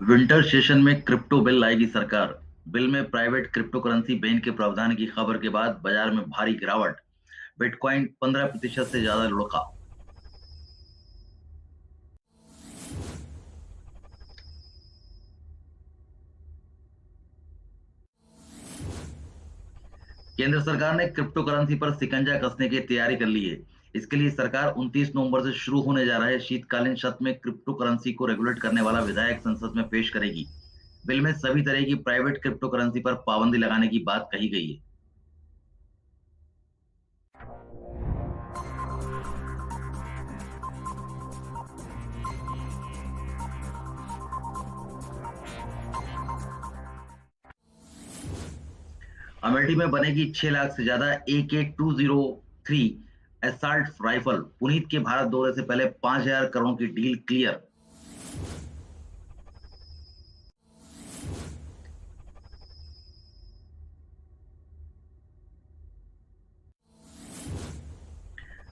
Winter session में crypto bill लाएगी सरकार। बिल में प्राइवेट क्रिप्टो करेंसी बैन के प्रावधान की खबर के बाद बाजार में भारी गिरावट। बिटकॉइन 15% से ज्यादा लुढ़का। केंद्र सरकार ने क्रिप्टो करेंसी पर शिकंजा कसने की तैयारी कर ली है। इसके लिए सरकार 29 नवंबर से शुरू होने जा रहे शीतकालीन सत्र में क्रिप्टो करेंसी को रेगुलेट करने वाला विधेयक संसद में पेश करेगी। बिल में सभी तरह की प्राइवेट क्रिप्टो करेंसी पर पाबंदी लगाने की बात कही गई है। अमेठी में बनेगी 6 लाख से ज्यादा AK-203 असॉल्ट राइफल। पुनीत के भारत दौरे से पहले 5,000 करोड़ की डील क्लियर।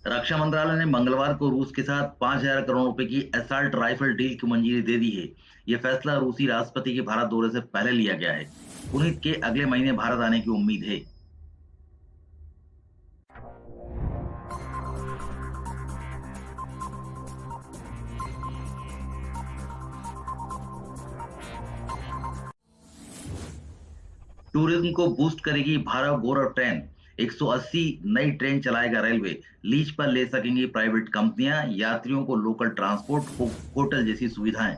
रक्षा मंत्रालय ने मंगलवार को रूस के साथ 5,000 करोड़ रुपए की असॉल्ट राइफल डील की मंजूरी दे दी है। यह फैसला रूसी राष्ट्रपति के भारत दौरे से पहले लिया गया है। पुनीत के अगले महीने भारत आने की उम्मीद है। टूरिज्म को बूस्ट करेगी भारत गौरव ट्रेन। 180 नई ट्रेन चलाएगा रेलवे। लीज पर ले सकेंगी प्राइवेट कंपनियां। यात्रियों को लोकल ट्रांसपोर्ट, होटल जैसी सुविधाएं।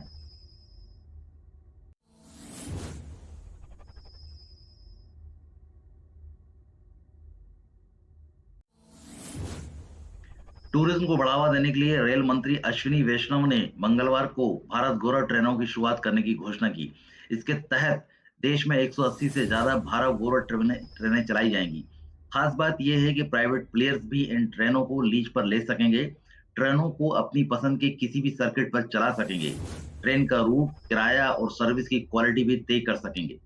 टूरिज्म को बढ़ावा देने के लिए रेल मंत्री अश्विनी वैष्णव ने मंगलवार को भारत गौरव ट्रेनों की शुरुआत करने की घोषणा की। इसके तहत देश में 180 से ज्यादा भारत गौरव ट्रेनें ट्रेनें चलाई जाएंगी। खास बात यह है कि प्राइवेट प्लेयर्स भी इन ट्रेनों को लीज पर ले सकेंगे। ट्रेनों को अपनी पसंद के किसी भी सर्किट पर चला सकेंगे। ट्रेन का रूट, किराया और सर्विस की क्वालिटी भी तय कर सकेंगे।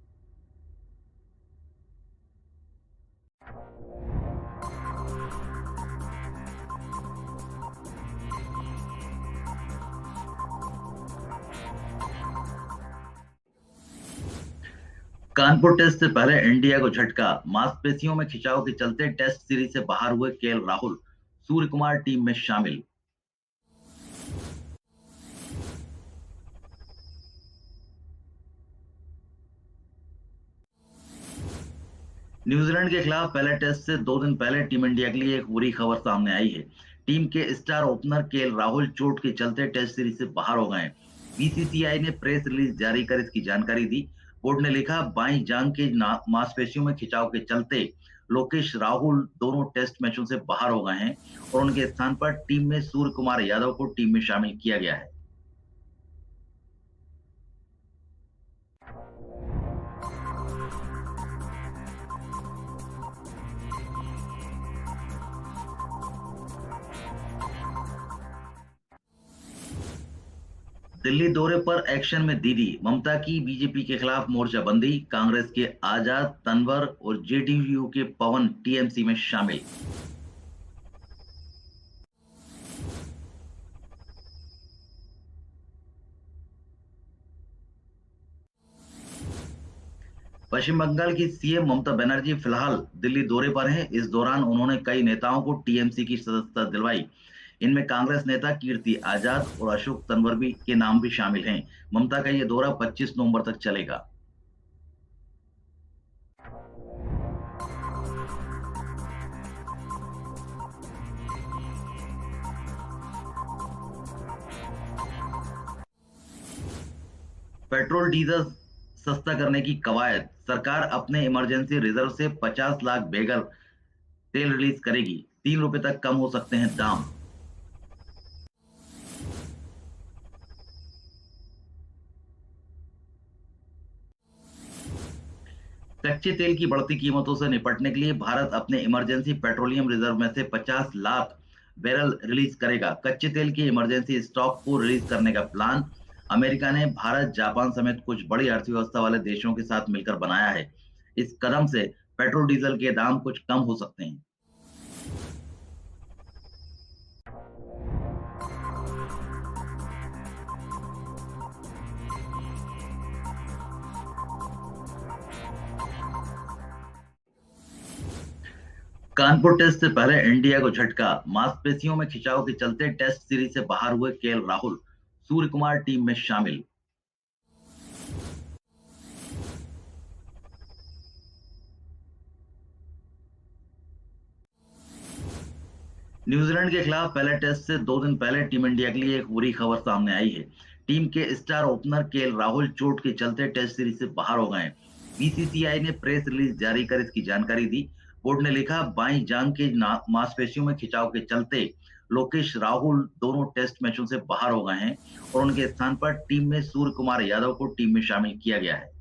कानपुर टेस्ट से पहले इंडिया को झटका। मांसपेशियों में खिंचाव के चलते टेस्ट सीरीज से बाहर हुए KL राहुल। सूर्य कुमार टीम में शामिल। न्यूजीलैंड के खिलाफ पहले टेस्ट से 2 दिन पहले टीम इंडिया के लिए एक बुरी खबर सामने आई है। टीम के स्टार ओपनर KL राहुल चोट के चलते टेस्ट सीरीज से बाहर हो गए हैं। बीसीसीआई ने प्रेस रिलीज जारी कर इसकी जानकारी दी। बोर्ड ने लिखा, बाईं जांग के मांसपेशियों में खिंचाव के चलते लोकेश राहुल दोनों टेस्ट मैचों से बाहर हो गए हैं और उनके स्थान पर टीम में सूर्य कुमार यादव को टीम में शामिल किया गया है। दिल्ली दौरे पर एक्शन में दीदी। ममता की बीजेपी के खिलाफ मोर्चाबंदी। कांग्रेस के आजाद, तनवर और जेडीयू के पवन टीएमसी में शामिल। पश्चिम बंगाल की सीएम ममता बनर्जी फिलहाल दिल्ली दौरे पर हैं। इस दौरान उन्होंने कई नेताओं को टीएमसी की सदस्यता दिलवाई। इनमें कांग्रेस नेता कीर्ति आजाद और अशोक तंवर भी के नाम भी शामिल हैं। ममता का यह दौरा 25 नवंबर तक चलेगा। पेट्रोल डीजल सस्ता करने की कवायद। सरकार अपने इमरजेंसी रिजर्व से 50 लाख बैरल तेल रिलीज करेगी। ₹3 तक कम हो सकते हैं दाम। कच्चे तेल की बढ़ती कीमतों से निपटने के लिए भारत अपने इमरजेंसी पेट्रोलियम रिजर्व में से 50 लाख बैरल रिलीज करेगा। कच्चे तेल के इमरजेंसी स्टॉक को रिलीज करने का प्लान अमेरिका ने भारत, जापान समेत कुछ बड़ी अर्थव्यवस्था वाले देशों के साथ मिलकर बनाया है। इस कदम से पेट्रोल डीजल के दाम कुछ कम हो सकते हैं। कानपुर टेस्ट से पहले इंडिया को झटका, मांसपेशियों में खिंचाव के चलते टेस्ट सीरीज से बाहर हुए केएल राहुल, सूर्य कुमार टीम में शामिल। न्यूजीलैंड के खिलाफ पहले टेस्ट से 2 दिन पहले टीम इंडिया के लिए एक बुरी खबर सामने आई है। टीम के स्टार ओपनर केएल राहुल चोट के चलते टेस्ट सीरीज से बाहर हो गए हैं। बीसीसीआई ने प्रेस रिलीज जारी कर इसकी जानकारी दी। बोर्ड ने लिखा, बाईं जांग के मांसपेशियों में खिंचाव के चलते लोकेश राहुल दोनों टेस्ट मैचों से बाहर हो गए हैं और उनके स्थान पर टीम में सूर्य कुमार यादव को टीम में शामिल किया गया है।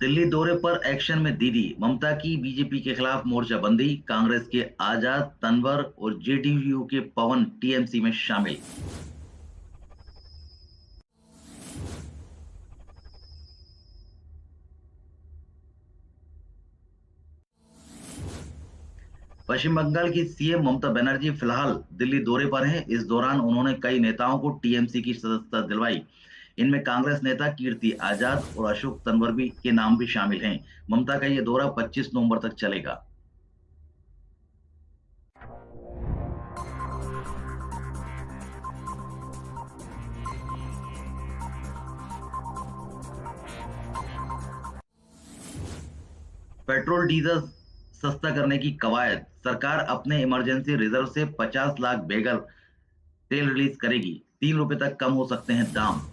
दिल्ली दौरे पर एक्शन में दीदी, ममता की बीजेपी के खिलाफ मोर्चाबंदी, कांग्रेस के आजाद, तनवर और जेडीयू के पवन टीएमसी में शामिल। पश्चिम बंगाल की सीएम ममता बनर्जी फिलहाल दिल्ली दौरे पर हैं। इस दौरान उन्होंने कई नेताओं को टीएमसी की सदस्यता दिलवाई। इनमें कांग्रेस नेता कीर्ति आजाद और अशोक तंवर भी के नाम भी शामिल हैं। ममता का यह दौरा 25 नवंबर तक चलेगा। पेट्रोल डीजल सस्ता करने की कवायद, सरकार अपने इमरजेंसी रिजर्व से 50 लाख बैरल तेल रिलीज करेगी। ₹3 तक कम हो सकते हैं दाम।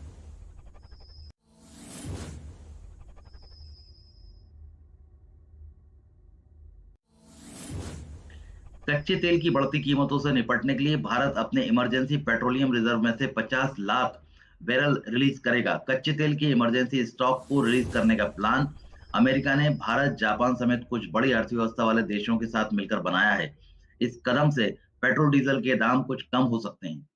कच्चे तेल की बढ़ती कीमतों से निपटने के लिए भारत अपने इमरजेंसी पेट्रोलियम रिजर्व में से 50 लाख बैरल रिलीज करेगा। कच्चे तेल के इमरजेंसी स्टॉक को रिलीज करने का प्लान अमेरिका ने भारत, जापान समेत कुछ बड़ी अर्थव्यवस्था वाले देशों के साथ मिलकर बनाया है। इस कदम से पेट्रोल डीजल के दाम कुछ कम हो सकते हैं।